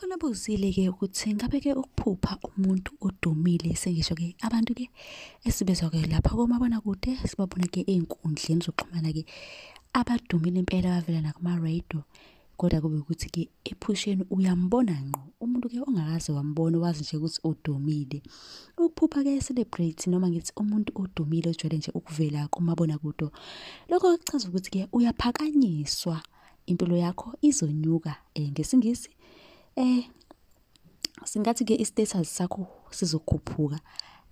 Khona buzile-ke ukuthi ngabe-ke ukuphupha umuntu odumile sengisho-ke abantu-ke esibezwa-ke lapha komabonakude sibabona-ke ey'nkundleni zokuxhumana-ke abadumile impela abavela nakuma-radio. Kodwa kube ukuthi-ke ephusheni uyambona ngqo umuntu-ke ongakaze wambona wazi nje ukuthi udumile. Ukuphupha-ke celebrate noma ngithi umuntu odumile ojwayele nje ukuvela kumabonakude. Lokho kuchaza ukuthi-ke uyaphakanyiswa, impilo yakho izonyuka ngesingisi. Singathi-ke i-status sakho sizokhuphuka.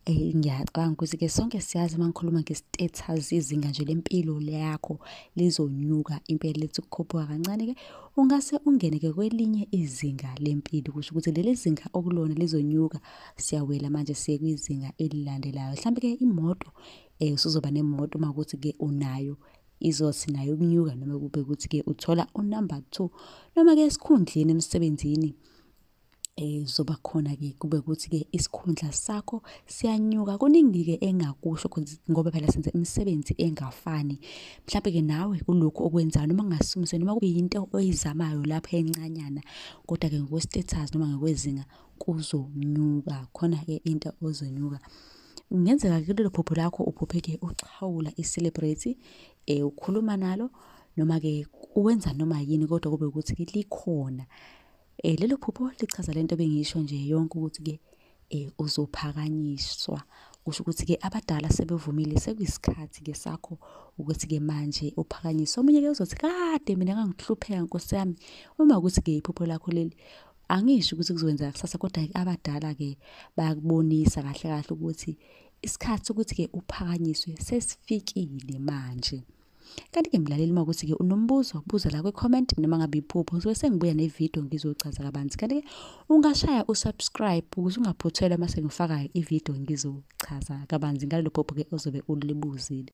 Ngiyacabanga ukuthi-ke sonke siyazi uma ngikhuluma nge-status izinga nje lempilo yakho lizonyuka impela lethi ukukhuphuka kancane-ke ungase ungene-ke kwelinye izinga lempilo kusho ukuthi leli zinga okulona lizonyuka siyawela manje siye kwizinga elilandelayo. Mhlampe-ke imoto usuzoba nemoto uma kuthi-ke unayo izothi nayo ukunyuka noma kube ukuthi-ke uthola unumber 2 noma-ke esikhundleni emsebenzini zoba khona-ke kube ukuthi-ke isikhundla sakho siyanyuka. Kuningi-ke engakusho ngoba phela senze imisebenzi engafani. Mhlampe-ke nawe kulokhu okwenzayo noma kungasumise noma kube yinto oyizamayo lapha encanyana kodwa-ke ngokwe-status noma ngokwezinga kuzonyuka. Khona-ke into ozonyuka. Kungenzeka-ke kulelo phupho lakho uphuphe-ke uxhawula i-celebrity ukhuluma nalo noma-ke uwenza noma yini kodwa kube ukuthi-ke likhona. Lelo phupho lichaza lento bengisho nje yonke ukuthi-ke uzophakanyiswa. Kusho ukuthi-ke abadala sebevumile sekuyisikhathi-ke sakho ukuthi-ke manje uphakanyiswa. Omunye-ke uzothi kade mina ngangihlupheka Nkosi yami. Uma ukuthi-ke iphupho lakho leli angisho ukuthi kuzokwenzeka kusasa kodwa abadala-ke bayakubonisa kahle kahle ukuthi isikhathi sokuthi-ke uphakanyiswe sesifikile manje. Kanti-ke mlaleli uma ukuthi-ke unombuzo buza la kwi-comment noma ngabe iphupho ngizobe sengibuya nevidiyo ngizochaza kabanzi. Kanti-ke ungashaya usubscribe ukuze ungaphuthelwa uma sengifaka ividiyo ngizochaza kabanzi ngalelo phupho-ke ozobe ulibuzile.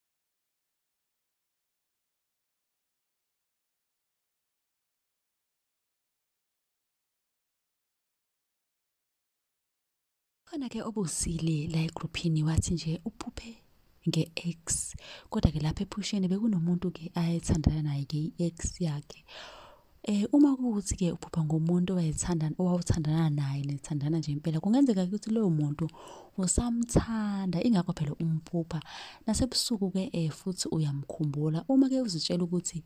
Khona-ke obusile la egruphini wathi nje uphuphe nge-ex kodwa-ke lapha ephusheni bekunomuntu-ke ayethandana naye-ke i-ex yakhe. Uma kuwukuthi-ke uphupha ngomuntu owawuthandana naye nithandana nje impela kungenzeka ukuthi loyo muntu usamthanda ingakho phela umphupha nasebusuku-ke futhi uyamkhumbula. Uma-ke uzitshela ukuthi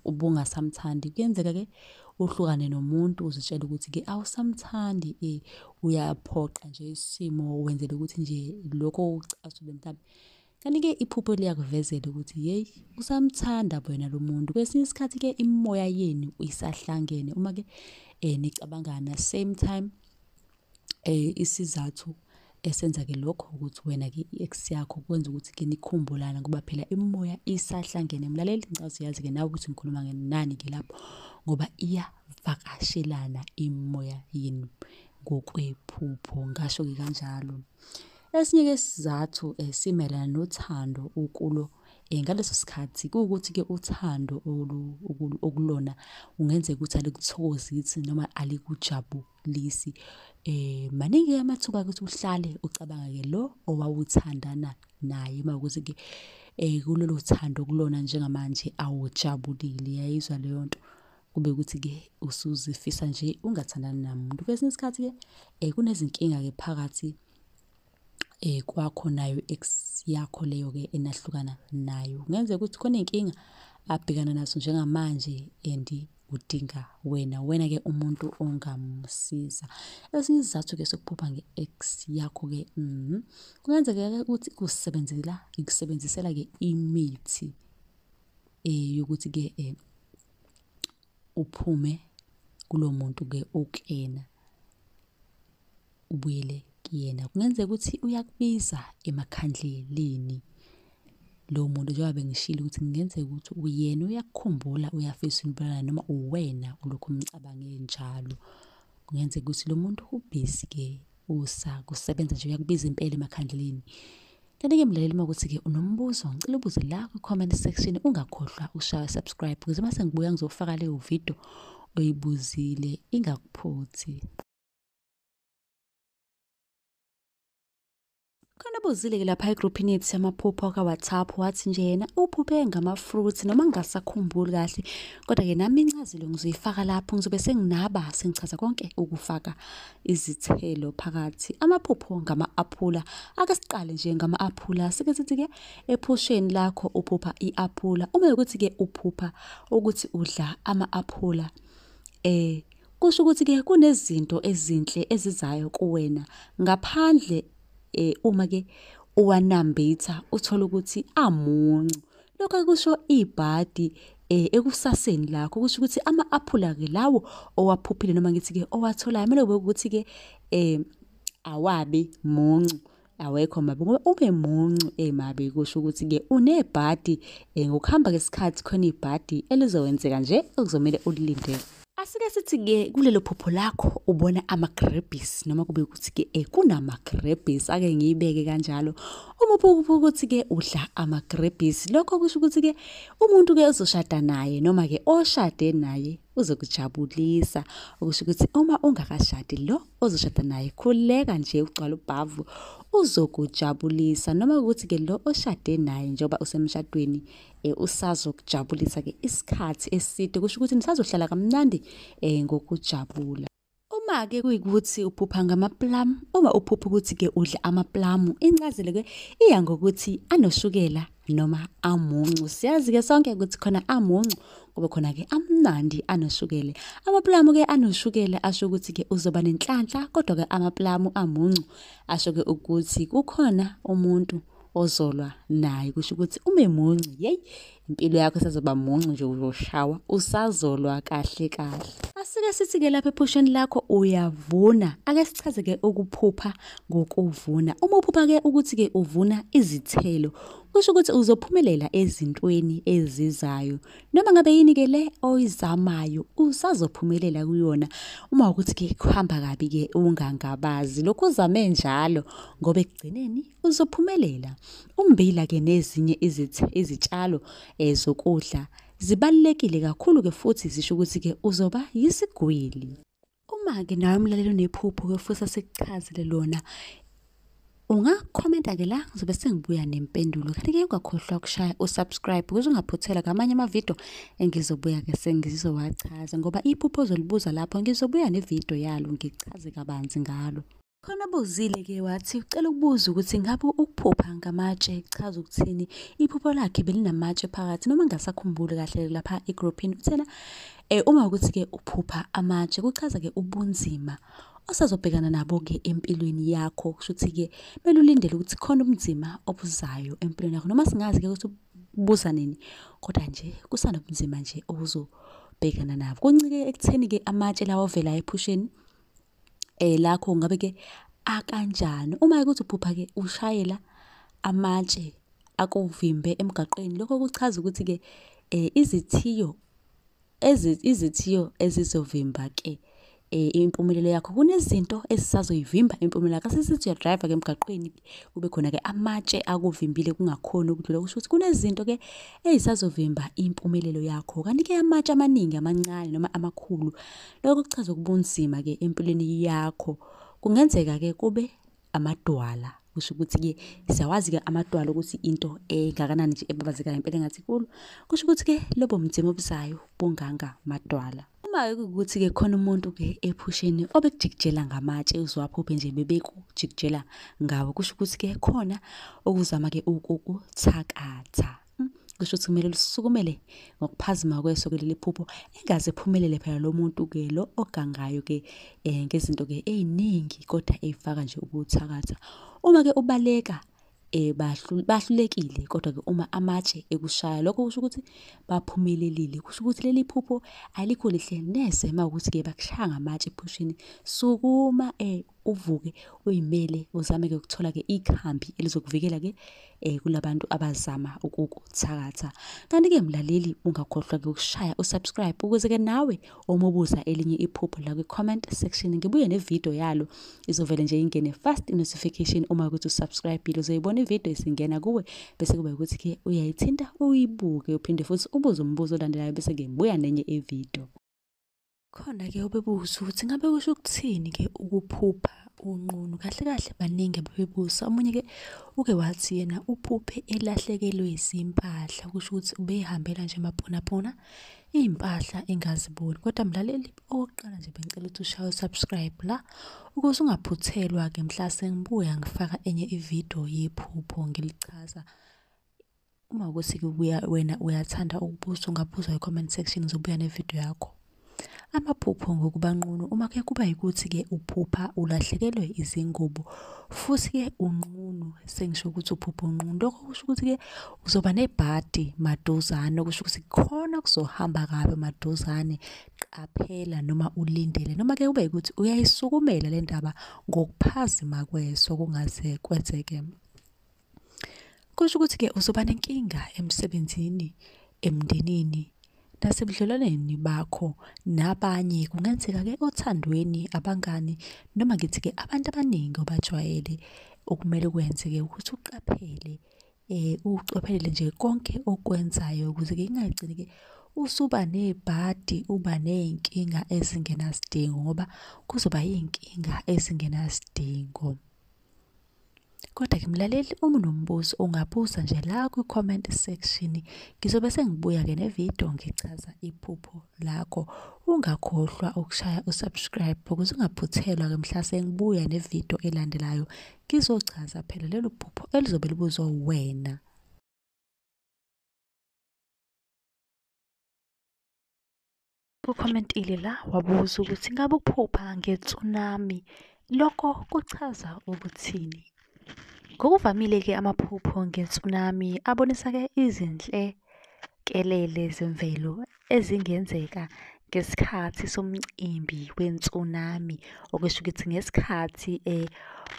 ubungasamthandi kuyenzeka-ke uhlukane nomuntu uzitshela ukuthi-ke awusamthandi uyaphoqa nje isimo wenzele ukuthi nje lokho ucasule mhlambe. Kanti-ke iphupho liyakuvezela ukuthi yeyi usamthanda wena lo muntu. Kwesinye isikhathi-ke imimoya yenu isahlangene uma-ke nicabangana same time isizathu esenza-ke lokho ukuthi wena-ke i-ex yakho kwenza ukuthi-ke nikhumbulana ngoba phela imimoya isahlangene. Mlaleli ngicabanga uyazi-ke nawe ukuthi ngikhuluma nani-ke lapho ngoba iyavakashelana imimoya yenu ngokwephupho ngasho-ke kanjalo. Esinye-ke isizathu simayelana nothando ukulo ngaleso sikhathi kuwukuthi-ke uthando okulona ungenzeka ukuthi alikuthokozisi noma alikujabulisi. Maningi amathuba ukuthi uhlale ucabanga-ke lo owawuthandana naye uma ukuthi-ke kulolu thando kulona njengamanje awujabulile. Yayizwa leyo nto kube ukuthi-ke usuzifisa nje ungathandani namuntu. Kwesinye isikhathi-ke kunezinkinga-ke phakathi kwakho nayo ex yakho leyo-ke enahlukana nayo. Kungenzeka ukuthi khona iy'nkinga abhekana nazo njengamanje and udinga wena-ke umuntu ongamsiza. Esinye isizathu-ke sokuphupha nge-ex yakho-ke kungenzeka-ke ukuthi ikusebenzisela-ke imithi yokuthi-ke uphume kulo muntu-ke okuyena ubuyele kuyena. Kungenzeka ukuthi uyakubiza emakhandleleni lo muntu njengoba bengishilo ukuthi kungenzeka ukuthi uyena uyakukhumbula uyafisa ukubonana noma uwena ulokhu umcabange njalo. Kungenzeka ukuthi lo muntu ubhizi-ke kusebenza nje uyakubiza impela emakhandleleni. Kanti-ke mlaleli uma ukuthi-ke unombuzo ngicela ubuze la kwi-comment section ungakhohlwa ushaya subscribe ukuze mase ngibuya ngizofaka leyo video oyibuzile ingakuphuthi. Khona Abuzile-ke lapha egroupini yethu yamaphupho ka-WhatsApp wathi nje yena uphuphe ngama-fruits noma ngingasakhumbuli kahle, kodwa-ke nami incazelo ngizoyifaka lapho, ngizobe senginaba sengichaza konke ukufaka izithelo phakathi. Amaphupho ngama-aphula. Ake siqale nje ngama-aphula. Sike sithi-ke ephusheni lakho uphupha i-aphula. Uma ukuthi-ke uphupha ukuthi udla ama-aphula, kusho ukuthi-ke kunezinto ezinhle ezizayo kuwena ngaphandle uma-ke uwanambitha uthola ukuthi amuncu. Lokho kusho ibhadi ekusaseni lakho, kusho ukuthi ama-aphula-ke lawo owaphuphile noma ngithi-ke owatholayo kumele kube ukuthi-ke awabi muncu, awekho mabi. Ngoba ube muncu mabi kusho ukuthi-ke unebhadi, ngokuhamba kwesikhathi khona ibhadi elizokwenzeka nje okuzomele ulilindele. Asike sithi-ke kulelo phupho lakho ubona amagrebhisi noma kube ukuthi-ke kunamagrebhisi, ake ngiyibeke kanjalo. Uma uphupha ukuthi-ke udla amagrebhisi, lokho kusho ukuthi-ke umuntu-ke ozoshada naye noma-ke oshade naye uzokujabulisa. Okusho ukuthi uma ungakashadi lo ozoshada naye khuleka nje ugcwala ubhavu uzokujabulisa, noma ukuthi-ke lo oshade naye njengoba usemshadweni usazokujabulisa-ke isikhathi eside, kusho ukuthi nisazohlala kamnandi ngokujabula. Uma-ke kuyikuthi uphupha ngamaplamu, uma uphupha ukuthi-ke udla amaplamu, incazelo-ke iya ngokuthi anoshukela noma amuncu. Siyazi-ke sonke ukuthi khona amuncu kube khona-ke amnandi anoshukela. Amaplamu-ke anoshukela asho ukuthi-ke uzoba nenhlanhla, kodwa-ke amaplamu amuncu asho-ke ukuthi kukhona umuntu ozolwa naye. Kusho ukuthi umemuncu, yeyi impilo yakho isazoba muncu nje, uzoshawa usazolwa kahle kahle. Asike sithi-ke lapha ephusheni lakho uyavuna. Ake sichaze-ke ukuphupha ngokuvuna. Uma uphupha-ke ukuthi-ke uvuna izithelo, kusho ukuthi uzophumelela ezintweni ezizayo. Noma ngabe yini-ke le oyizamayo usazophumelela kuyona. Uma ukuthi-ke kuhamba kabi-ke ungangabazi, lokhu uzame njalo ngoba ekugcineni uzophumelela. Ummbila-ke nezinye izitshalo zokudla zibalulekile kakhulu-ke futhi zisho ukuthi-ke uzoba yisigwili. Uma-ke nawe mlalelo nephupho-ke futhi asikuchazele lona, ungakhomenta-ke la ngizobe sengibuya nempendulo. Kanti-ke ungakhohlwa ukushaya usubscribe ukuze ungaphuthela ngamanye amavidiyo engizobuya-ke sengizowachaza, ngoba iphupho ozolibuza lapho ngizobuya nevidiyo yalo ngichaze kabanzi ngalo. Khona Buzile-ke wathi ucela ukubuza ukuthi ngabe ukuphupha ngamatshe chaza ukuthini. Iphupho lakhe belinamatshe phakathi noma ngasakhumbuli kahle lapha egroupini. Uthena uma ukuthi-ke uphupha amatshe kuchaza-ke ubunzima osazobhekana nabo-ke empilweni yakho. Kusho ukuthi-ke kumele ulindele ukuthi khona ubunzima obuzayo empilweni yakho, noma singazi-ke ukuthi ubuza nini, kodwa nje kusanobunzima nje obuzobhekana nabo. Kuncike ekutheni-ke amatshe lawo ovela ephusheni lakho ngabe-ke akanjani. Uma ukuthi uphupha-ke ushayela amatshe akuvimbe emgaqweni, lokho kuchaza ukuthi-ke izithiyo ezizovimba-ke impumelelo yakho. Kunezinto ezisazoyivimba impumelelo yakho. Asisithi uyadrive-ke emgaqweni kube khona-ke amatshe akuvimbile kungakhona ukudlula, kusho ukuthi kunezinto-ke ezisazovimba impumelelo yakho. Kanti-ke amatshe amaningi amancane noma amakhulu, lokho kuchaza ubunzima-ke empilweni yakho. Kungenzeka-ke kube amadwala. Kusho ukuthi-ke siyawazi-ke amadwala ukuthi into engakanani nje ebabazekayo impela engathi kulo. Kusho ukuthi-ke lobo bunzima obuzayo bunganga madwala. Uma-ke kuwukuthi-ke khona umuntu-ke ephusheni obekujikijela ngamatshe uzwaphuphe nje bebekujikijela ngawo, kusho ukuthi-ke khona okuzama-ke ukukuthakatha. Kusho ukuthi kumele lusukumele ngokuphazima kweso-ke leli phupho engaze ephumelele phela lo muntu-ke lo ogangayo-ke ngezinto-ke ey'ningi kodwa ey'faka nje ukuthakatha. Uma-ke ubaleka bahlulekile, kodwa-ke uma amatshe ekushaya lokho kusho ukuthi baphumelelile. Kusho ukuthi leli phupho alikho lihle neze uma ukuthi-ke bakushaya ngamatshe ephusheni. Sukuma uvuke uyimele uzame-ke ukuthola-ke ikhambi elizokuvikela-ke kulabantu abazama ukukuthakatha. Kanti-ke mlaleli ungakhohlwa-ke ukushaya usubscribe ukuze-ke nawe uma ubuza elinye iphupho la kwi-comment section ngibuye nevidiyo yalo izovele nje ingene fast notification. Uma ukuthi usubscribe uzoyibona ividiyo isingena kuwe bese kube ukuthi-ke uyayithinta uyibuke uphinde futhi ubuze umbuzo olandelayo bese-ke ngibuya nenye ividiyo. Khona-ke ubebuza ukuthi ngabe kusho ukuthini-ke ukuphupha unqunu. Kahle kahle baningi ababebusa. Omunye-ke uke wathi yena uphuphe elahlekelwe izimpahla. Kusho ukuthi ubeyihambela nje maponapona iy'mpahla engaziboni. Kodwa mlaleli, okokuqala nje bengicela ukuthi ushaye u-subscribe la ukuze ungaphuthelwa-ke mhla sengibuya ngifaka enye ividiyo yephupho ngilichaza. Uma ukuthi-ke wena uyathanda ukubuza, ungabuza kwi-comment section ngizobuya nevidiyo yakho. Amaphupho ngokuba nqunu uma ke kuba yikuthi-ke uphupha ulahlekelwe izingubo futhi-ke unqunu, sengisho ukuthi uphupha unqunu. Lokho kusho ukuthi-ke uzoba nebhadi maduzane, kusho ukuthi khona kuzohamba kabi maduzane. Qaphela noma ulindele, noma-ke kube yikuthi uyayisukumela le ndaba ngokuphazima kweso kungaze kwenzeke. Kusho ukuthi-ke uzoba nenkinga emsebenzini, emndenini, nasebudlelwaneni bakho nabanye. Kungenzeka-ke othandweni, abangani, noma ngithi-ke abantu abaningi obajwayele. Okumele kwenzeke ukuthi uqaphele, ucophelele nje konke okwenzayo ukuze-ke ingagcini-ke usuba nebhadi, uba ney'nkinga ezingenasidingo ngoba kuzoba yiy'nkinga ezingenasidingo. Kodwa-ke mlaleli, uma unombuzo ungabuza nje la kwi-comment section. Ngizobe sengibuya-ke nevidiyo ngichaza iphupho lakho. Ungakhohlwa ukushaya u-subscribe ukuze ungaphuthelwa-ke mhla sengibuya nevidiyo elandelayo. Ngizochaza phela lelo phupho elizobe libuzwa wena. Ku-comment la wabuza ukuthi ngabe ukuphupha nge-tsunami lokho kuchaza ukuthini? Ngokuvamile-ke amaphupho nge-tsunami abonisa-ke izinhlekelele zemvelo ezingenzeka ngesikhathi somcimbi we-tsunami. Okusho ukuthi ngesikhathi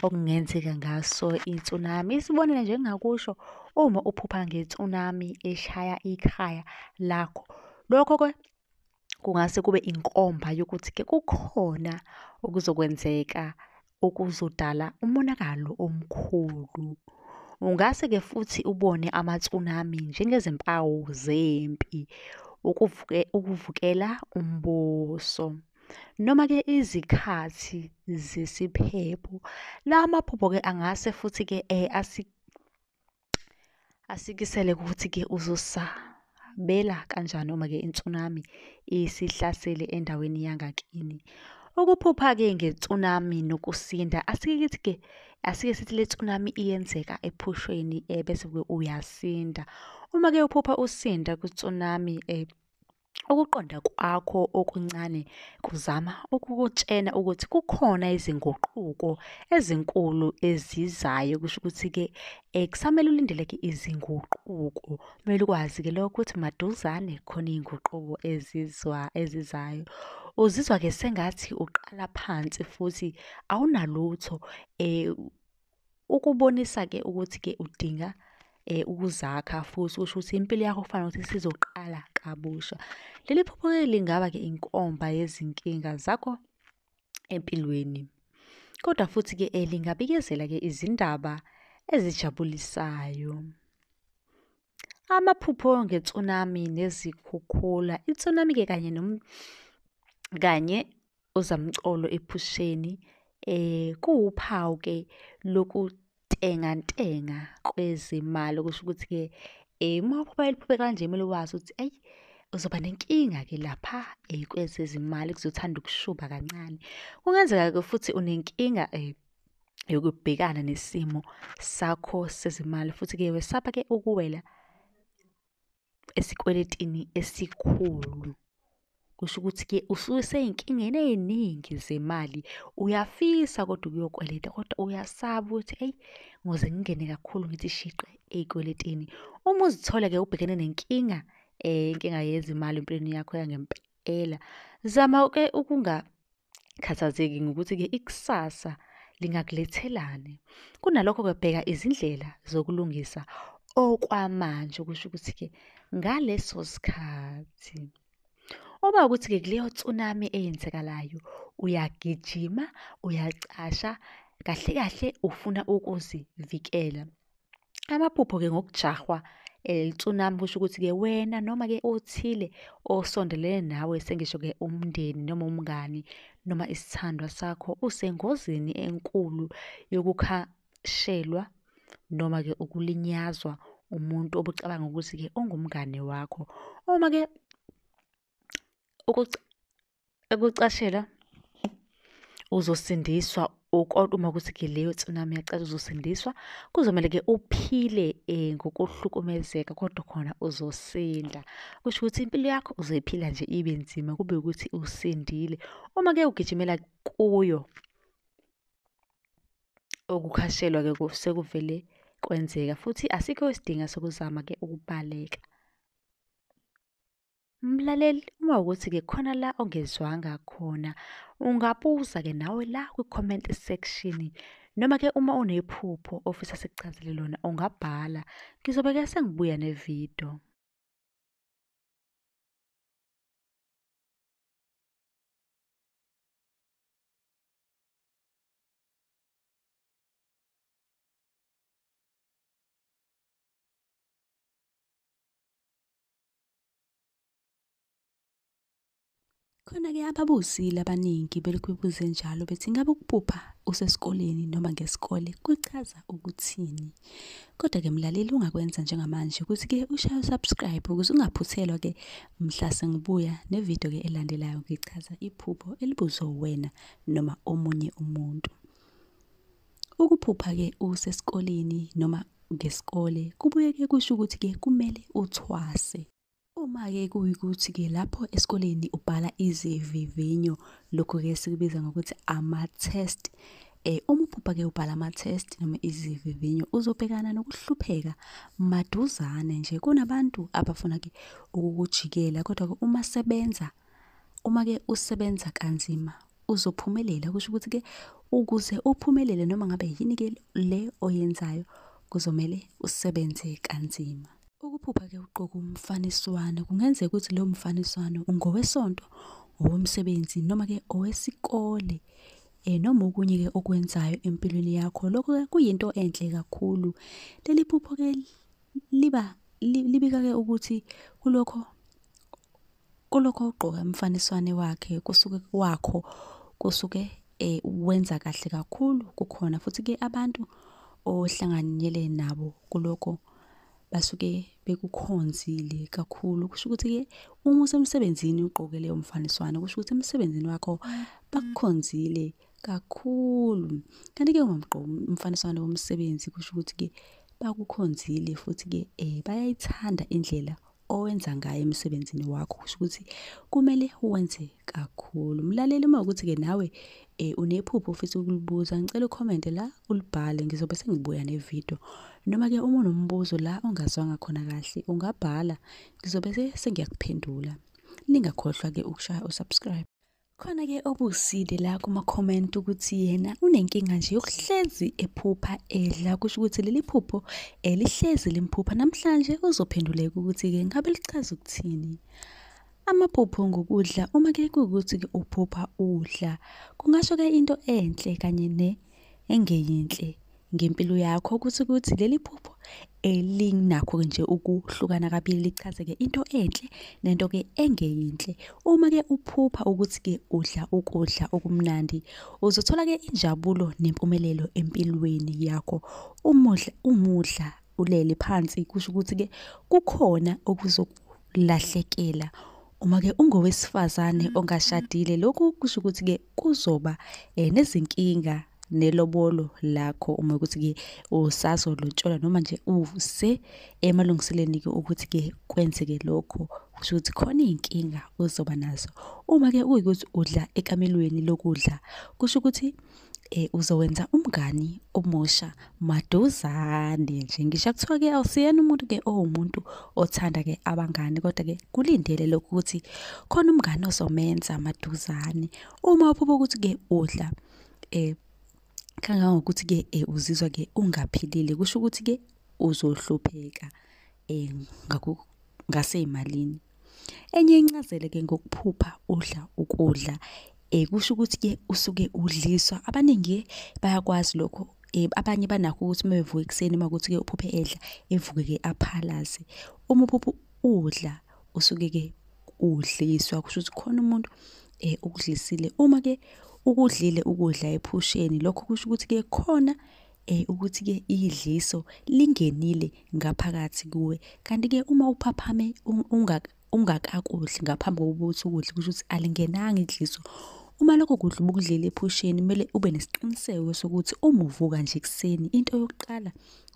okungenzeka ngaso i-tsunami. Isibonelo nje engingakusho, uma uphupha nge-tsunami eshaya ikhaya lakho, lokho-ke kungase kube inkomba yokuthi-ke kukhona okuzokwenzeka okuzodala umonakalo omkhulu. Ungase-ke futhi ubone ama-tsunami njengezimpawu zempi, ukuvukela umbuso, noma-ke izikhathi zesiphepho. La maphupho-ke angase futhi-ke asikisele ukuthi-ke uzosabela kanjani uma-ke i-tsunami isihlasele endaweni yangakini. Ukuphupha-ke nge-tsunami nokusinda asike sithi le tsunami iyenzeka ephusheni bese-ke uyasinda. Uma-ke uphupha usinda ku-tsunami, ukuqonda kwakho okuncane kuzama ukukutshena ukuthi kukhona izinguquko ezinkulu ezizayo. Kusho ukuthi-ke kusamele ulindele-ke izinguquko. Kumele ukwazi-ke lokho ukuthi maduzane khona iy'nguquko ezizayo. Uzizwa-ke sengathi uqala phansi futhi awunalutho, ukubonisa-ke ukuthi-ke udinga ukuzakha futhi kusho ukuthi impilo yakho kufanele ukuthi isizoqala kabusha. Leli phupho-ke lingaba-ke inkomba yezinkinga zakho empilweni, kodwa futhi-ke lingabikezela-ke izindaba ezijabulisayo. Amaphupho nge-tsunami nezikhukhula. I-tsunami-ke kanye uzamcolo ephusheni kuwuphawu-ke lokutengantenga kwezimali. Kusho ukuthi-ke uma uphupha eliphuphe kanje kumele wazi ukuthi eyi uzoba nenkinga-ke lapha kwezezimali, kuzothanda ukushuba kancane. Kungenzeka-ke futhi unenkinga yokubhekana nesimo sakho sezimali futhi-ke wesaba-ke ukuwela esikweletini esikhulu. Kusho ukuthi-ke usey'nkingeni ey'ningi zemali. Uyafisa kodwa ukuyokweleta, kodwa uyasaba ukuthi eyi ngoze ngingene kakhulu ngithi shiqe ey'kweletini. Uma uzithola-ke ubhekene nenkinga, inkinga yezimali empilweni yakho yangempela, zama-ke ukungakhathazeki ngokuthi-ke ikusasa lingakulethelani. Kunalokho-ke bheka izindlela zokulungisa okwamanje. Kusho ukuthi-ke ngaleso sikhathi uma ukuthi-ke kuleyo tsunami eyenzekalayo uyagijima, uyacasha, kahle kahle ufuna ukuzivikela. Amaphupho-ke ngokujahwa tsunami kusho ukuthi-ke wena noma-ke othile osondelene nawe, sengisho-ke umndeni noma umngani noma isithandwa sakho usengozini enkulu yokukhashelwa noma-ke ukulinyazwa umuntu obucabanga ukuthi-ke ongumngane wakho. Uma-ke ukucashela uzosindiswa, kodwa uma kuthi-ke leyo tsunami yacatsha uzosindiswa, kuzomele-ke uphile ngokuhlukumezeka, kodwa khona uzosinda. Kusho ukuthi impilo yakho uzoyiphila nje ibe nzima, kube ukuthi usindile. Uma-ke ugijimela kuyo ukukhashelwa-ke sekuvele kwenzeka, futhi asikho isidingo sokuzama-ke ukubaleka. Mlaleli, uma ukuthi-ke khona la ongezwanga khona, ungabuza-ke nawe la kwi-comment section, noma-ke uma unephupho ofisa sikuchazele lona ungabhala. Ngizobe-ke sengibuya nevidiyo. Khona-ke ababuzile abaningi belokhu bebuze njalo bethi ngabe ukuphupha usesikoleni noma ngesikole kuchaza ukuthini? Kodwa-ke mlaleli, ungakwenza njengamanje ukuthi-ke ushaye u-subscribe ukuze ungaphuthelwa-ke mhla sengibuya nevidiyo-ke elandelayo ngichaza iphupho elibuzwe wena noma omunye umuntu. Ukuphupha-ke usesikoleni noma ngesikole kubuye-ke kusho ukuthi-ke kumele uthwase. Uma-ke kuyikuthi-ke lapho esikoleni ubhala izivivinyo, lokhu-ke sikubiza ngokuthi ama-test. Uma uphupha-ke ubhala ama-test noma izivivinyo, uzobhekana nokuhlupheka maduzane nje. Kunabantu abafuna-ke ukukujikela, kodwa-ke uma-ke usebenza kanzima uzophumelela. Kusho ukuthi-ke ukuze uphumelele noma ngabe yini-ke le oyenzayo, kuzomele usebenze kanzima. Ukuphupha-ke uqoka umfaniswano, kungenzeka ukuthi lowo mfaniswano ungowesonto, owomsebenzi noma-ke owesikole, noma okunye-ke okwenzayo empilweni yakho. Lokho-ke kuyinto enhle kakhulu. Leli phupho-ke libika-ke ukuthi kulokho ugqoka umfaniswane wakho kusuke wenza kahle kakhulu kukhona, futhi-ke abantu ohlanganyele nabo kulokho basuke bekukhonzile kakhulu. Kusho ukuthi-ke uma usemsebenzini ugqoke leyo mfaniswano, kusho ukuthi emsebenzini wakho bakukhonzile kakhulu. Kanti-ke uma ugqoka umfaniswano womsebenzi, kusho ukuthi-ke bakukhonzile futhi-ke bayayithanda indlela owenza ngayo emsebenzini wakho. Kusho ukuthi kumele uwenze kakhulu. Mlaleli, uma ukuthi-ke nawe unephupho ufisa ukulibuza, ngicela ucommente la ulibhale, ngizobe sengibuya nevidiyo. Noma-ke uma unombuzo la ongazwanga khona kahle ungabhala, ngizobe sengiyakuphendula. Ningakhohlwa-ke ukushaya u-subscribe. Khona-ke obusile la kuma-comment ukuthi yena unenkinga nje yokuhlezi ephupha edla. Kusho ukuthi leli phupho lihlezi limphupha. Namhlanje uzophenduleka ukuthi-ke ngabe lichaza ukuthini. Amaphupho ngokudla, uma-ke kuwukuthi-ke uphupha udla, kungasho-ke into enhle kanye engeyinhle ngempilo yakho, ukuthi leli phupho linakho nje ukuhlukana kabili, lichaze-ke into enhle nento-ke engeyinhle. Uma-ke uphupha ukuthi-ke udla ukudla okumnandi, uzothola-ke injabulo nempumelelo empilweni yakho. Umudla ulele phansi, kusho ukuthi-ke kukhona okuzokulahlekela. Uma-ke ungowesifazane ongashadile, lokhu kusho ukuthi-ke kuzoba nezinkinga nelobolo lakho. Uma ukuthi-ke usazolotsholwa noma nje emalungiseleni-ke ukuthi-ke kwenzeke lokho, kusho ukuthi khona iy'nkinga uzoba nazo. Uma-ke kuyikuthi udla ekamelweni lokudla, kusho ukuthi uzowenza umngani omusha maduzane nje. Ngisho kuthiwa-ke awusiyena umuntu-ke owumuntu othanda-ke abangani, kodwa-ke kulindele lokhu ukuthi khona umngani ozomenza maduzane. Uma uphupha ukuthi-ke udla kangangokuthi-ke uzizwa-ke ungaphilile, kusho ukuthi-ke uzohlupheka ngasey'malini. Enye incazelo-ke ngokuphupha udla ukudla, kusho ukuthi-ke usuke udliswa. Abaningi bayakwazi lokho abanye banakho ukuthi mebevuka ekuseni makuthi-ke uphuphe edla evuke-ke aphalaze. Uma uphupha udla usuke-ke udliswa, kusho ukuthi khona umuntu ukudlisile. Uma-ke ukudlile ukudla ephusheni, lokho kusho ukuthi-ke khona ukuthi-ke idliso lingenile ngaphakathi kuwe. Kanti-ke uma uphaphame ungakakudli ngaphambi kokuthi ukudle, kusho ukuthi alingenanga idliso. Uma lokho kudla ubukudlile ephusheni, kumele ube nesiqiniseko sokuthi uma uvuka nje ekuseni, into yokuqala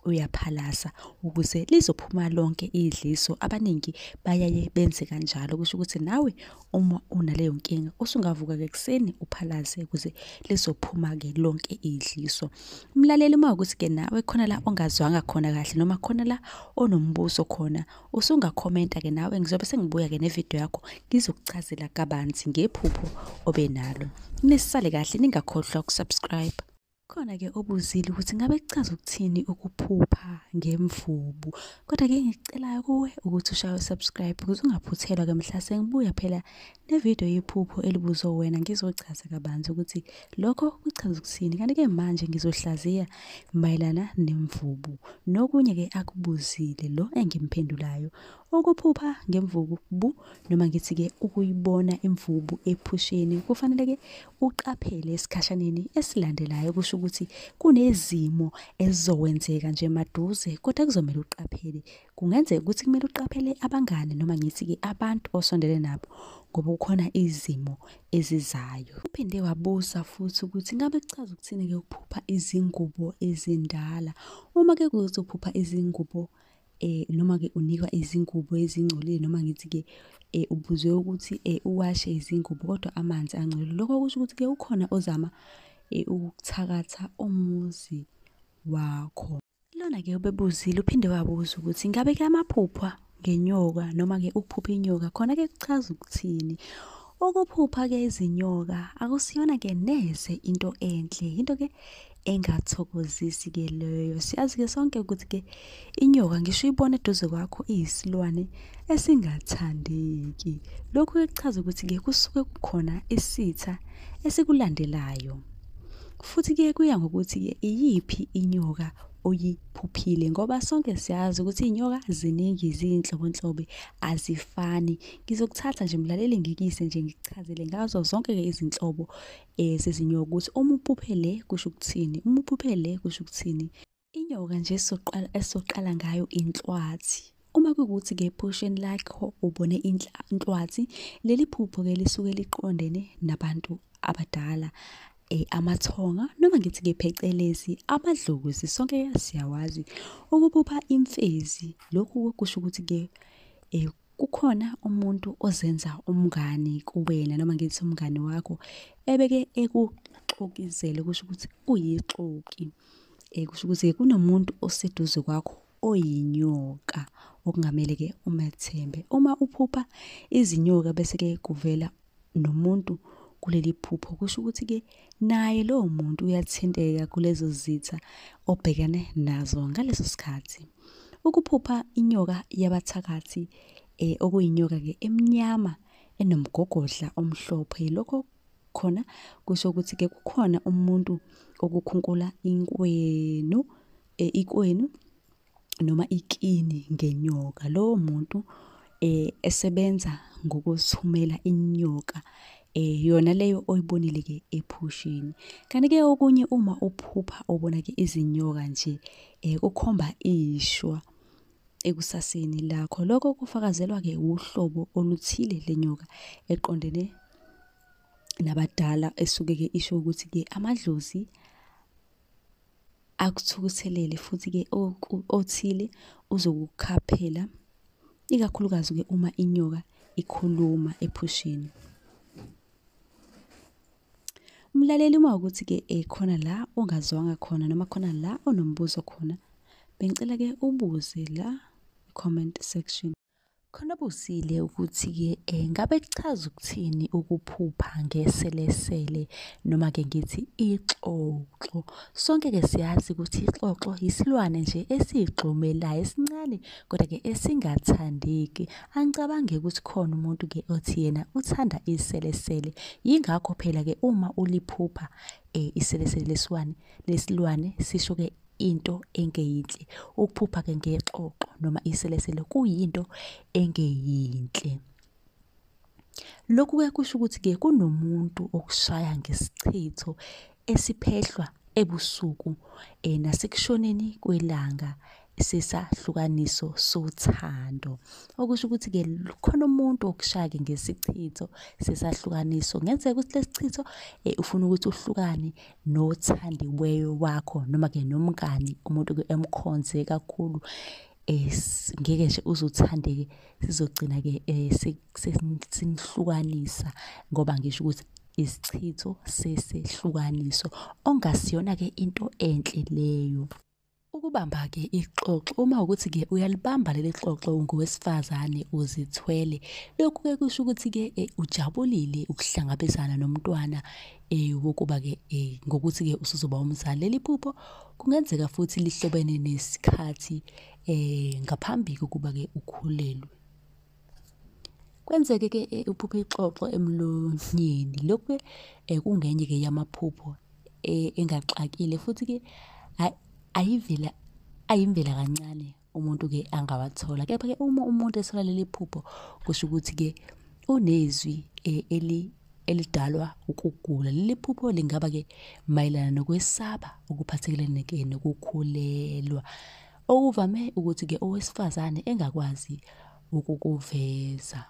uyaphalasa ukuze lizophuma lonke idliso. Abaningi bayaye benze kanjalo, kusho ukuthi nawe uma unaleyo nkinga usungavuka-ke ekuseni uphalaze ukuze lizophuma-ke lonke idliso. Mlaleli, uma ukuthi-ke nawe khona la ongazwanga khona kahle noma khona la onombuzo khona, usungakhomenta-ke nawe, ngizobe sengibuya-ke nevidiyo yakho ngizokuchazela kabanzi ngephupho obenalo. Nisale kahle, ningakhohlwa ukusubscribe. Khona-ke obuzile ukuthi ngabe kuchaza ukuthini ukuphupha ngemvubu. Kodwa-ke ngikucelayo kuwe ukuthi ushaye subscribe ukuze ungaphuthelwa-ke mhla sengibuya phela nevidiyo yephupho elibuzwe wena, ngizochaza kabanzi ukuthi lokho kuchaza ukuthini. Kanti-ke manje ngizohlaziya mayelana nemvubu nokunye-ke akubuzile lo engimphendulayo. Ukuphupha ngemvubu noma ngithi-ke ukuyibona imvubu ephusheni, kufanele-ke uqaphele esikhashaneni esilandelayo. Kusho ukuthi kunezimo ezizokwenzeka nje maduze, kodwa kuzomele uqaphele. Kungenzeka ukuthi kumele uqaphele abangani noma ngithi-ke abantu osondele nabo, ngoba kukhona izimo ezizayo. Uphinde wabuza futhi ukuthi ngabe kuchaza ukuthini-ke ukuphupha izingubo ezindala. Uma-ke kuwukuthi uphupha izingubo noma-ke unikwa izingubo ezingcolile, noma ngithi-ke ubuzwe ukuthi uwashe izingubo kodwa amanzi angcolile, lokho kusho ukuthi-ke ukhona ozama ukuthakatha umuzi wakho. Lona-ke ubebuzile uphinde wabuza ukuthi ngabe-ke amaphupho ngenyoka noma-ke ukuphupha inyoka khona-ke kuchaza ukuthini. Ukuphupha-ke izinyoka akusiyona-ke neze into enhle, into-ke engathokozisi-ke leyo. Siyazi-ke sonke ukuthi-ke inyoka ngisho uyibona eduze kwakho iyisilwane esingathandeki. Lokhu-ke kuchaza ukuthi-ke kusuke kukhona isitha esikulandelayo. Futhi-ke kuya ngokuthi-ke iyiphi inyoka oyiphuphile, ngoba sonke siyazi ukuthi iy'nyoka ziningi, ziyinhlobonhlobo, azifani. Ngizokuthatha nje mlaleli ngikise nje ngikuchazele ngazo zonke-ke izinhlobo zezinyoka ukuthi uma uphuphe le kusho ukuthini, uma uphuphe le kusho ukuthini. Inyoka nje esoqala ngayo inhlwathi. Uma kuwukuthi-ke ephusheni lakho ubone inhlwathi, leli phupho-ke lisuke liqondene nabantu abadala, amathonga noma ngithi-ke phecelezi amadlozi. Sonke siyawazi ukuphupha imfezi. Lokhu kusho ukuthi-ke kukhona umuntu ozenza umngani kuwena noma ngithi umngani wakho ebeke ekuxokizele, kusho ukuthi uyixoki. Kusho ukuthi kunomuntu oseduze kwakho oyinyoka okungamele-ke umethembe. Uma uphupha izinyoka bese-ke kuvela nomuntu kuleli phupho, kusho ukuthi-ke naye lowo muntu uyathinteka kulezo zitha obhekane nazo ngaleso sikhathi. Ukuphupha inyoka yabathakathi okuyinyoka-ke emnyama enomgogodla omhlophe, lokho khona kusho ukuthi-ke kukhona umuntu okukhunkula ikwenu noma ikini ngenyoka. Lowo muntu esebenza ngokuthumela inyoka yona leyo oyibonile-ke ephusheni. Kanti-ke okunye uma uphupha ubona-ke izinyoka nje kukhomba ishwa ekusaseni lakho. Lokho kufakazelwa-ke uhlobo oluthile lenyoka eqondene nabadala, esuke-ke isho ukuthi-ke amadlozi akuthukuthelele futhi-ke othile uzokukhaphela, ikakhulukazi-ke uma inyoka ikhuluma ephusheni. Mlaleli, uma ukuthi-ke khona la ongazwanga khona noma khona la onombuzo khona, bengicela-ke ubuze la comment section. Khona busile ukuthi-ke ngabe kuchaza ukuthini ukuphupha ngeselesele noma-ke ngithi ixoxo. Sonke-ke siyazi ukuthi ixoxo yisilwane nje esiyigxumelayo esincane kodwa-ke esingathandeki. Angicabangi ukuthi khona umuntu-ke othi yena uthanda iselesele. Yingakho phela-ke uma uliphupha iselesele lesilwane sisho-ke into engeyinhle. Ukuphupha-ke ngexoxo noma iselesele kuyinto engeyinhle. Lokhu-ke kusho ukuthi-ke kunomuntu okushaya ngesichitho esiphehlwa ebusuku nasekushoneni kwelanga sesahlukaniso sothando. Okusho ukuthi-ke khona umuntu okushaya-ke ngesichitho sesahlukaniso. Kungenzeka ukuthi lesi chitho ufuna ukuthi uhlukane nothandiweyo wakho noma-ke nomngani umuntu-ke emkhonze kakhulu. Ngeke nje uzuthande-ke sizogcina-ke sinihlukanisa ngoba ngisho ukuthi isichitho sesehlukaniso ongasiyona-ke into enhle leyo. Ukubamba-ke ixoxo uma ukuthi-ke uyalibamba leli xoxo ngowesifazane uzithwele. Lokhu-ke kusho ukuthi-ke ujabulile ukuhlangabezana nomntwana wokuba-ke ngokuthi-ke usuzoba umzali. Leli phupho kungenzeka futhi lihlobene nesikhathi ngaphambi kokuba-ke ukhulelwe. Kwenzeke-ke uphuphe ixoxo emlonyeni. Lokhu-ke kungenye-ke yamaphupho engaxakile futhi-ke ayimvela kancane umuntu-ke angawathola. Kepha-ke uma umuntu ethola leli phupho kusho ukuthi-ke unezwi elidalwa ukugula. Leli phupho lingaba-ke mayelana nokwesaba okuphathelene-ke nokukhulelwa okuvame ukuthi-ke owesifazane engakwazi ukukuveza.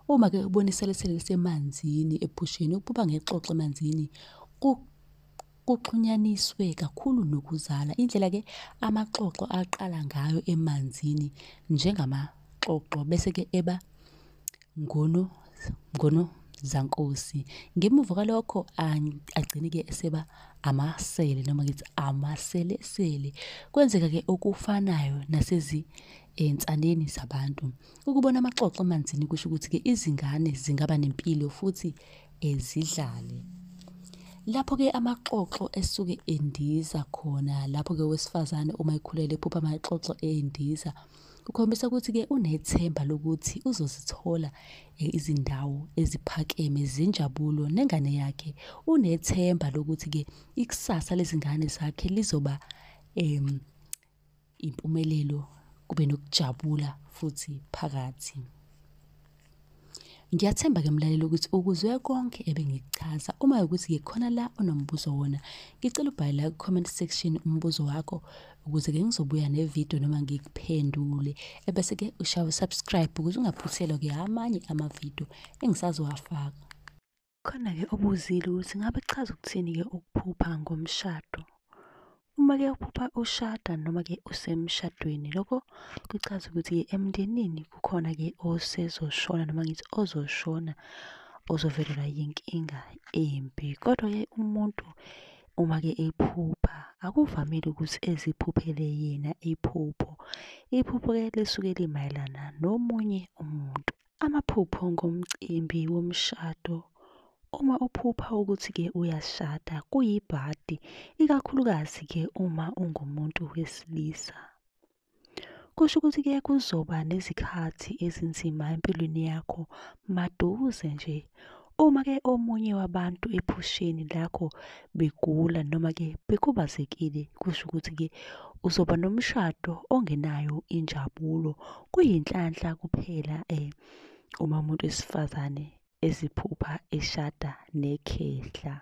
Uma-ke ubona iselesele lisemanzini ephusheni, ukuphupha ngexoxo emanzini kuxhunyaniswe kakhulu nokuzala. Indlela-ke amaxoxo aqala ngayo emanzini njengamaxoxo bese-ke eba ngonozankosi. Ngemuva kwalokho agcine-ke eseba amasele noma ngithi amaselesele. Kwenzeka-ke okufanayo ensaneni zabantu. Ukubona amaxoxo emanzini kusho ukuthi-ke izingane zingaba nempilo futhi zidlale. Lapho-ke amaxoxo esuke endiza khona, lapho-ke owesifazane uma ekhulelwe ephupha amaxoxo endiza, kukhombisa ukuthi-ke unethemba lokuthi uzozithola izindawo eziphakeme zenjabulo nengane yakhe. Unethemba lokuthi-ke ikusasa lezingane zakhe lizoba impumelelo, kube nokujabula futhi phakathi. Ngiyathemba-ke mlaleli ukuthi ukuzwe konke ebengikuchaza. Uma ukuthi-ke khona la unombuzo wona, ngicela ubhale la ku-comment section umbuzo wakho ukuze-ke ngizobuya nevidiyo noma ngikuphendule. Ebese-ke ushaya subscribe ukuze ungaphuthelwa-ke amanye amavidiyo engisazowafaka. Khona-ke ubuzile ukuthi ngabe kuchaza ukuthini-ke ukuphupha ngomshado. Uma-ke uphupha ushada noma-ke usemshadweni, lokho kuchaza ukuthi-ke emndenini kukhona-ke osezoshona noma ngithi ozoshona ozovelelwa yinkinga embi. Kodwa-ke umuntu uma-ke ephupha akuvamile ukuthi eziphuphele yena iphupho. Iphupho-ke lisuke limayelana nomunye umuntu. Amaphupho ngomcimbi womshado. Uma uphupha ukuthi-ke uyashada kuyibhadi, ikakhulukazi-ke uma ungumuntu wesilisa. Kusho ukuthi-ke kuzoba nezikhathi ezinzima empilweni yakho maduze nje. Uma-ke omunye wabantu ephusheni lakho begula noma-ke bekhubazekile, kusho ukuthi-ke uzoba nomshado ongenayo injabulo. Kuyinhlanhla kuphela uma umuntu wesifazane eziphupha eshada nekhehla.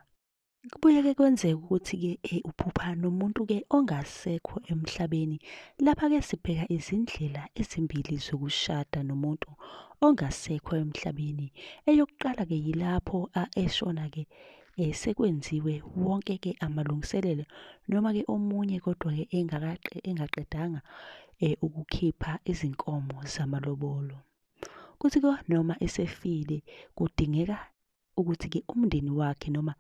Kubuye-ke kwenzeka ukuthi-ke uphupha nomuntu-ke ongasekho emhlabeni. Lapha-ke sibheka izindlela ezimbili zokushada nomuntu ongasekho emhlabeni. Eyokuqala-ke yilapho eshona-ke sekwenziwe wonke-ke amalungiselelo noma-ke omunye kodwa-ke engaqedanga ukukhipha izinkomo zamalobolo. Kuthi-ke noma esefile kudingeka ukuthi-ke umndeni wakhe noma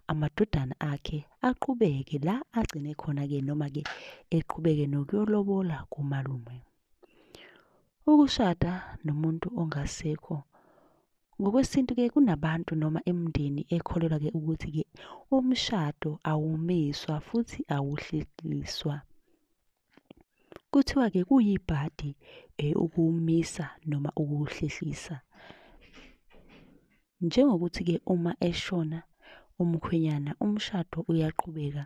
amadodana akhe aqhubeke la agcine khona-ke noma-ke eqhubeke nokuyolobola kumalume. Ukushada nomuntu ongasekho ngokwesintu-ke kunabantu noma imindeni ekholelwa-ke ukuthi-ke umshado awumiswa futhi awuhlekiswa. Kuthiwa-ke kuyibhadi ukuwumisa noma ukuwuhlehlisa. Njengokuthi-ke uma eshona umkhwenyana umshado uyaqhubeka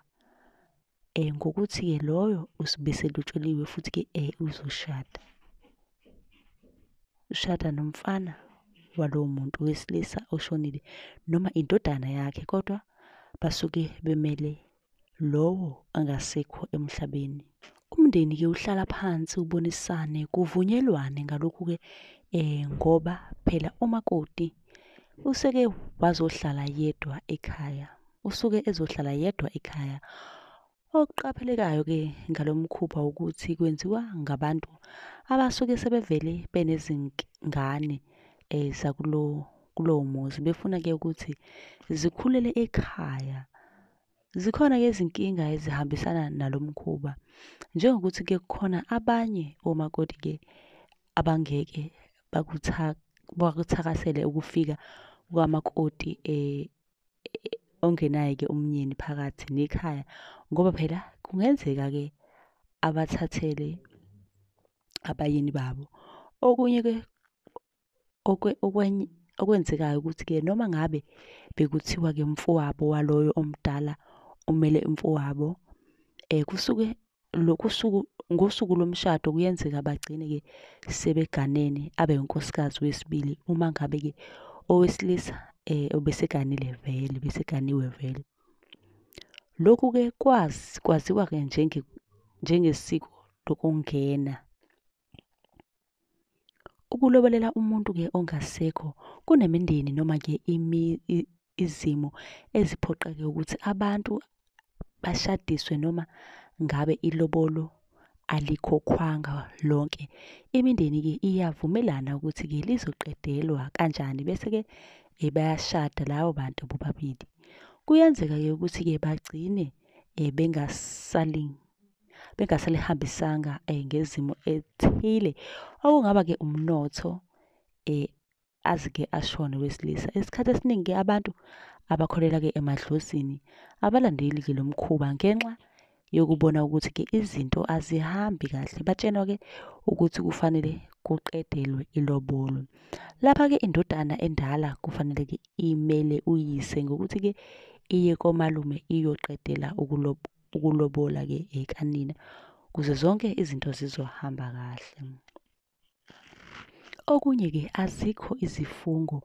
ngokuthi-ke loyo bese lutsheliwe futhi-ke uzoshada. Ushada nomfana walowo muntu wesilisa oshonile noma indodana yakhe, kodwa basuke bemele lowo angasekho emhlabeni. Umndeni-ke uhlala phansi ubonisane kuvunyelwane ngalokhu-ke ngoba phela umakoti useke wazohlala yedwa ekhaya. Usuke ezohlala yedwa ekhaya. Okuqaphelekayo-ke ngalo mkhuba ukuthi kwenziwa ngabantu abasuke sebevele benezingane kulowo muzi, befuna-ke ukuthi zikhulele ekhaya. Zikhona-ke izinkinga ezihambisana nalo mkhuba, njengokuthi-ke kukhona abanye omakoti-ke abangeke bakuthakasele ukufika kwamakoti ongenaye-ke umyeni phakathi nekhaya, ngoba phela kungenzeka-ke abathathele abayeni babo. Okunye-ke okwenzekayo ukuthi-ke noma ngabe bekuthiwa-ke umfowabo waloyo omdala umele umfowabo, kusuke ngosuku lomshado kuyenzeka bagcine-ke sebeganene abe unkosikazi wesibili uma ngabe-ke owesilisa beseganiwe vele. Lokhu-ke kwaziwa-ke njengesiko lokungena. Ukulobolela umuntu-ke ongasekho kunemindeni noma-ke izimo eziphoqa-ke ukuthi abantu bashadiswe noma ngabe ilobolo alikhokhwanga lonke. Imindeni-ke iyavumelana ukuthi-ke lizoqedelwa kanjani, bese-ke bayashada labo bantu bobabili. Kuyenzeka-ke ukuthi-ke bagcine bengasalihambisanga ngezimo ethile, okungaba-ke umnotho aze-ke ashone wesilisa. Isikhathi esiningi-ke abantu abakholelwa-ke emadlozini abalandeli-ke lo mkhuba ngenxa yokubona ukuthi-ke izinto azihambi kahle. Batshenwa-ke ukuthi kufanele kuqedelwe ilobolo. Lapha-ke indodana endala kufanele-ke imele uyise ngokuthi-ke iye komalume iyoqedela ukulobola-ke kanina, ukuze zonke izinto zizohamba kahle. Okunye-ke azikho izifungo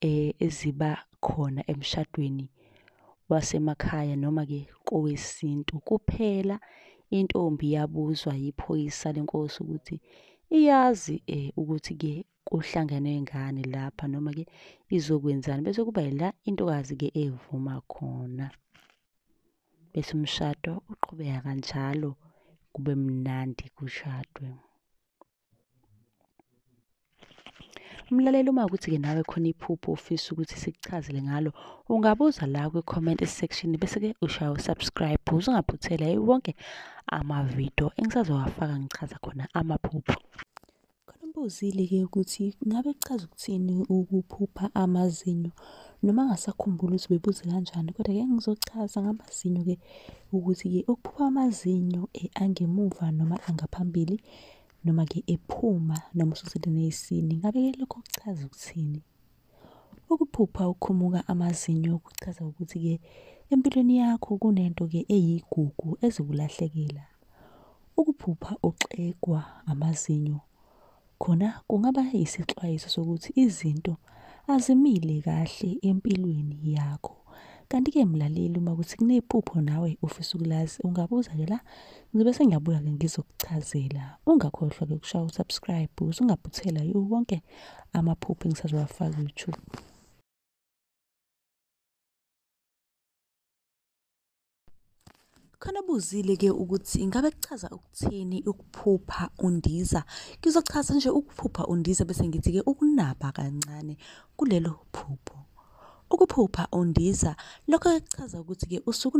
eziba khona emshadweni wasemakhaya noma-ke kowesintu. Kuphela intombi yabuzwa yiphoyisa lenkosi ukuthi iyazi ukuthi-ke kuhlangenwe ngani lapha noma-ke izokwenzani, bese kuba yila intokazi-ke evuma khona. Bese umshado uqhubeka kanjalo, kube mnandi kushadwe. Mlaleli, uma ukuthi-ke nawe khona iphupho ofisa ukuthi sikuchazele ngalo, ungabuza la kwi-comment section bese-ke ushaya u-subscribe ukuze ungaphuthela wonke amavidiyo engisazowafaka ngichaza khona amaphupho. Khona mbuzile-ke ukuthi ngabe kuchaza ukuthini ukuphupha amazinyo, noma angasakhumbuli ukuthi bebuze kanjani, kodwa-ke ngizochaza ngamazinyo-ke ukuthi-ke ukuphupha amazinyo angemuva noma angaphambili, noma-ke ephuma noma ususelene esini. Ngabe-ke lokho kuchaza ukuthini? Ukuphupha ukukhumuka amazinyo kuchaza ukuthi-ke empilweni yakho kunento-ke eyigugu ezokulahlekela. Ukuphupha uxegwa amazinyo khona kungaba yisixwayiso sokuthi izinto azimile kahle empilweni yakho. Kanti-ke mlaleli, uma kuthi kunephupho nawe ufisa ukulazi, ungabuza-ke la ngizobe sengiyabuya-ke ngizokuchazela. Ungakhohlwa-ke ukushaya u-subscribe ukuze ungaphuthela wonke amaphupho engisazowafaka ku-YouTube. Khona buzile-ke ukuthi ingabe kuchaza ukuthini ukuphupha undiza. Ngizochaza nje ukuphupha undiza bese ngithi-ke ukunaba kancane kulelo phupho. Ukuphupha undiza lokho kuchaza ukuthi-ke usuke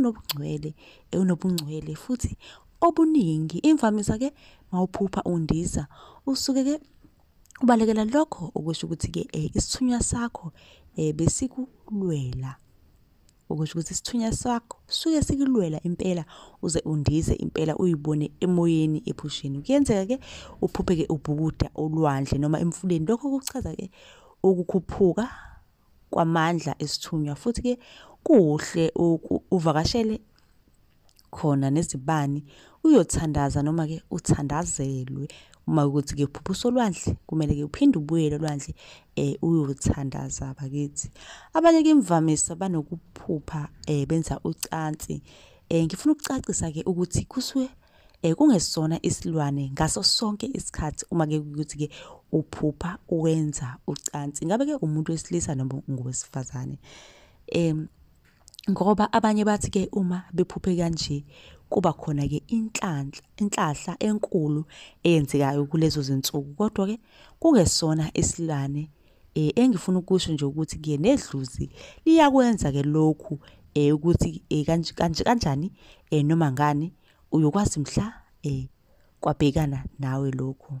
unobungcwele futhi obuningi. Imvamisa-ke mawuphupha undiza usuke-ke Ubalekela lokho okusho ukuthi-ke isithunywa sakho besikulwela. Okusho ukuthi isithunywa sakho suke sikulwela impela uze undize impela uyibone emoyeni ephusheni. Kuyenzeka-ke uphuphe-ke ubhukuda olwandle noma emfuleni. Lokho kuchaza-ke ukukhuphuka kwamandla esithunywa. Futhi-ke kuhle uvakashele khona nezibani uyothandaza noma-ke uthandazelwe. Uma ukuthi-ke uphupha usolwandle kumele-ke uphinde ubuyele olwandle uyothandaza bakithi. Abanye-ke imvamisa banokuphupha benza ucansi. Ngifuna ukucacisa-ke ukuthi kusuke kungesona isilwane ngaso sonke isikhathi uma-ke ukuthi-ke uphupha uwenza ucansi. Ngabe-ke umuntu wesilisa noma ngowesifazane. Ngoba abanye bathi-ke uma bephuphe kanje kuba khona-ke inhlahla enkulu eyenzekayo kulezo zinsuku. Kodwa-ke kungesona isilwane. Engifuna ukusho nje ukuthi-ke nedlozi liyakwenza-ke lokhu ukuthi kanjani noma ngani uyokwazi mhla kwabhekana nawe lokhu.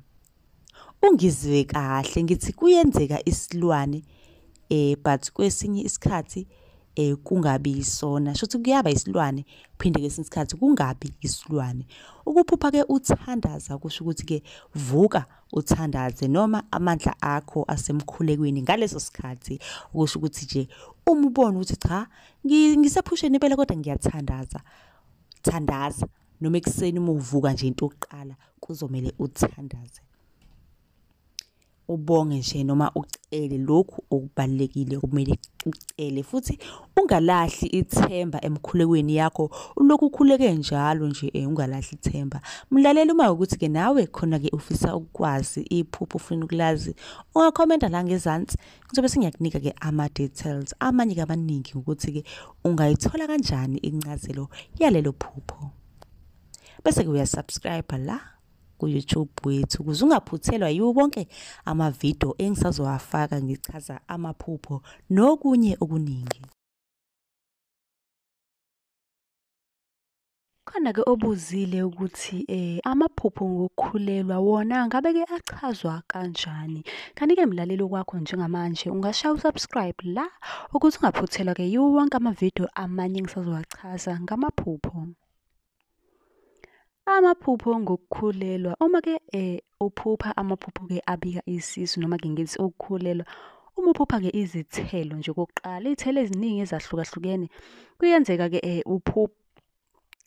Ungizwe kahle ngithi kuyenzeka isilwane but kwesinye isikhathi kungabi yisona. Shothi kuyaba isilwane kuphinde kwesinye isikhathi kungabi isilwane. Ukuphupha-ke uthandaza kusho ukuthi-ke vuka uthandaze noma amandla akho asemkhulekweni ngaleso sikhathi. Kusho ukuthi nje uma ubona ukuthi cha ngisephusheni impela kodwa ngiyathandaza. Thandaza noma ekuseni uma uvuka nje into yokuqala kuzomele uthandaze. Ubonge nje noma ucele lokhu okubalekile okumele ucele futhi ungalahli ithemba emkhulekweni yakho. Ulokhu ukhuleke njalo nje ungalahli ithemba. Mlaleli uma ukuthi-ke nawe khona-ke ufisa ukwazi iphupho ufuna ukulazi ungakhomenta la ngezansi ngizobe sengiyakunika-ke ama-details amanye-ke amaningi ukuthi-ke ungayithola kanjani incazelo yalelo phupho. Bese-ke uyasubscribe la ku-YouTube wethu ukuze ungaphuthelwa yiwo bonke amavidiyo engisazowafaka ngichaza amaphupho nokunye okuningi. Khona-ke obuzile ukuthi amaphupho ngokukhulelwa wona ngabe-ke achazwa kanjani. Kanti-ke mlaleli kwakho njengamanje ungashaya usubscribe la ukuthi ungaphuthelwa-ke yiwo wonke amavidiyo amanye engisazowachaza ngamaphupho. Amaphupho ngokukhulelwa uma-ke uphupha amaphupho-ke abika isisu noma-ke ngithi ukukhulelwa. Uma uphupha-ke izithelo nje okokuqala iy'thelo eziningi ezahlukahlukene kuyenzeka-ke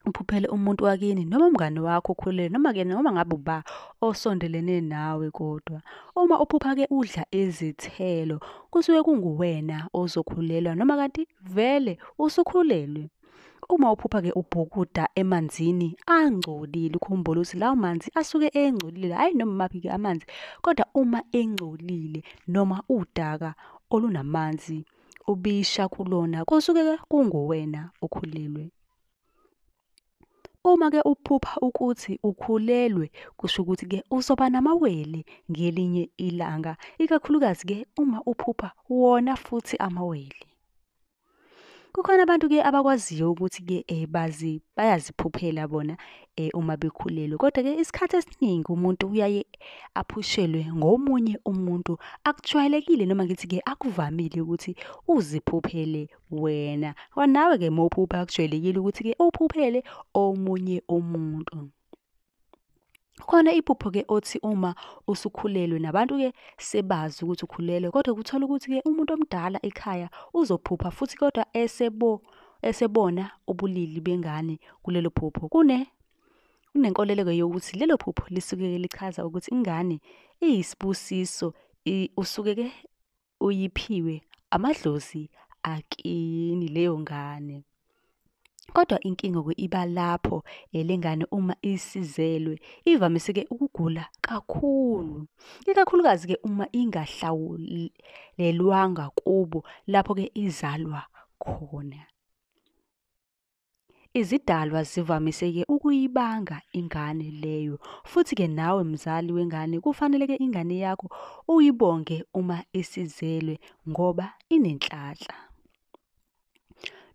uphuphele umuntu wakini noma umngane wakho okhulelwe noma-ke noma ngabe uba osondelene nawe. Kodwa uma uphupha-ke udla izithelo kusuke kunguwena ozokhulelwa noma kanti vele usukhulelwe. Uma uphupha-ke ubhukuda emanzini angcolile ukhumbule ukuthi lawo manzi asuke engcolile hhayi noma imaphi-ke amanzi kodwa uma engcolile noma udaka olunamanzi ubisha kulona kusuke-ke kunguwena okhulelwe. Uma-ke uphupha ukuthi ukhulelwe kusho ukuthi-ke uzoba namawele ngelinye ilanga ikakhulukazi-ke uma uphupha wona futhi amawele. Kukhona abantu-ke abakwaziyo ukuthi-ke bayaziphuphela bona uma bekhulelwe. Kodwa-ke isikhathi esiningi umuntu uyaye aphushelwe ngomunye umuntu. Akujwayelekile noma ngithi-ke akuvamile ukuthi uziphuphele wena. Nawe-ke mawuphupha akujwayelekile ukuthi-ke uphuphele omunye umuntu. Khona iphupho-ke othi uma usukhulelwe nabantu-ke sebazi ukuthi ukhulelwe kodwa kuthola ukuthi-ke umuntu omdala ekhaya uzophupha futhi kodwa esebona ubulili bengane kulelo phupho. Kunenkolelo-ke yokuthi lelo phupho lisuke-ke lichaza ukuthi ingane iyisibusiso usuke-ke uyiphiwe amadlozi akini leyo ngane. Kodwa inkinga-ke iba lapho le ngane uma isizelwe ivamise-ke ukugula kakhulu. Ikakhulukazi-ke uma ingahlawulelwanga kubo lapho-ke izalwa khona. Izidalwa zivamise-ke ukuyibanga ingane leyo. Futhi-ke nawe mzali wengane kufanele-ke ingane yakho uyibonge uma isizelwe ngoba inenhlanhla.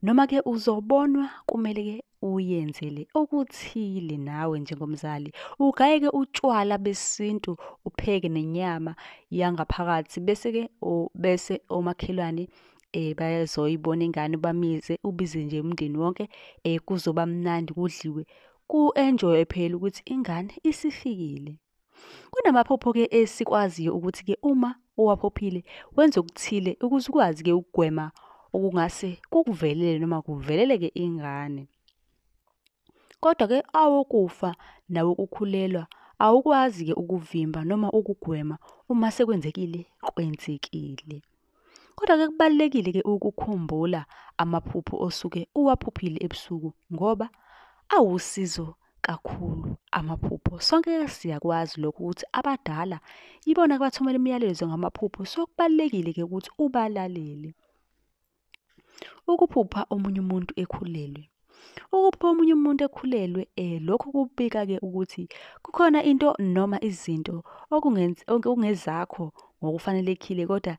Noma-ke uzobonwa kumele-ke uyenzele okuthile nawe njengomzali. Ugayeke utshwala besintu, upheke nenyama yangaphakathi bese omakhelwane bazoyibona ingane bamize, ubize nje umndeni wonke, kuzoba mnandi kudliwe, ku-enjoywe phela ukuthi ingane isifikile. Kunamaphupho-ke esikwaziyo ukuthi-ke uma uwaphophile wenze okuthile ukuze ukwazi-ke ukugwema okungase kukuvelele noma kuveleleke ingane. Kodwa-ke awokufa nawokukhulelwa awukwazi-ke ukuvimba noma ukugwema uma sekwenzekile kwenzekile. Kodwa-ke kubalulekile-ke ukukhumbula amaphupho osuke uwaphuphile ebusuku ngoba awusizo kakhulu amaphupho. Sonke-ke siyakwazi lokho ukuthi abadala ibona abathumela imiyalezo ngamaphupho, so kubalulekile-ke ukuthi ubalalele. Ukuphupha omunye umuntu ekhulelwe. Ukuphupha omunye umuntu ekhulelwe, lokho kubika-ke ukuthi kukhona into noma izinto okungezakho ngokufanelekile kodwa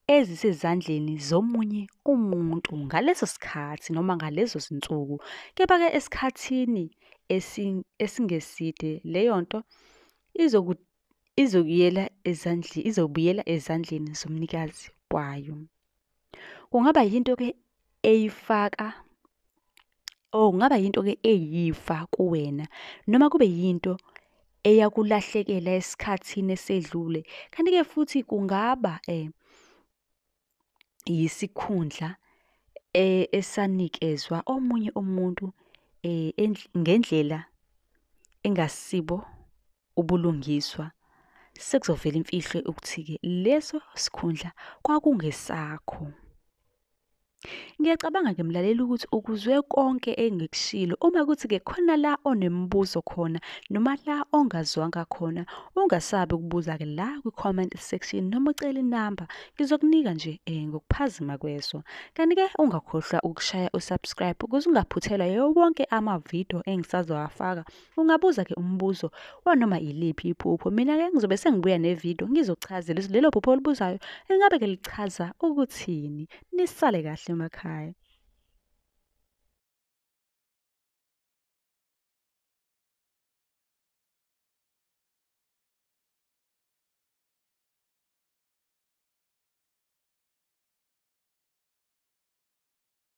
ezisezandleni zomunye umuntu ngaleso sikhathi noma ngalezo zinsuku. Kepha-ke esikhathini esingeside leyo nto izobuyela ezandleni zomnikazi wayo. Kungaba yinto-ke kungaba yinto-ke eyifa kuwena noma kube yinto eyakulahlekela esikhathini esedlule. Kanti-ke futhi kungaba yisikhundla esanikezwa omunye umuntu ngendlela engasibo ubulungiswa. Sekuzovela imfihlo ukuthi-ke leso sikhundla kwakungesakho. Ngiyacabanga-ke mlaleli ukuthi ukuzwe konke engikushilo. Uma kuthi-ke khona la onemibuzo khona noma la ongazwanga khona, ungasabi ukubuza-ke la kwi-comment section noma ucele inamba, ngizokunika nje ngokuphazima kweso. Kanti-ke ungakhohlwa ukushaya usubscribe ukuze ungaphuthelwa wonke amavidiyo engisazowafaka. Ungabuza-ke umbuzo wanoma iliphi iphupho. Mina-ke ngizobe sengibuya nevidiyo ngizochazela ukuthi lelo phupho olubuzayo lingabe-ke lichaza ukuthini. Nisale kahle emakhaya.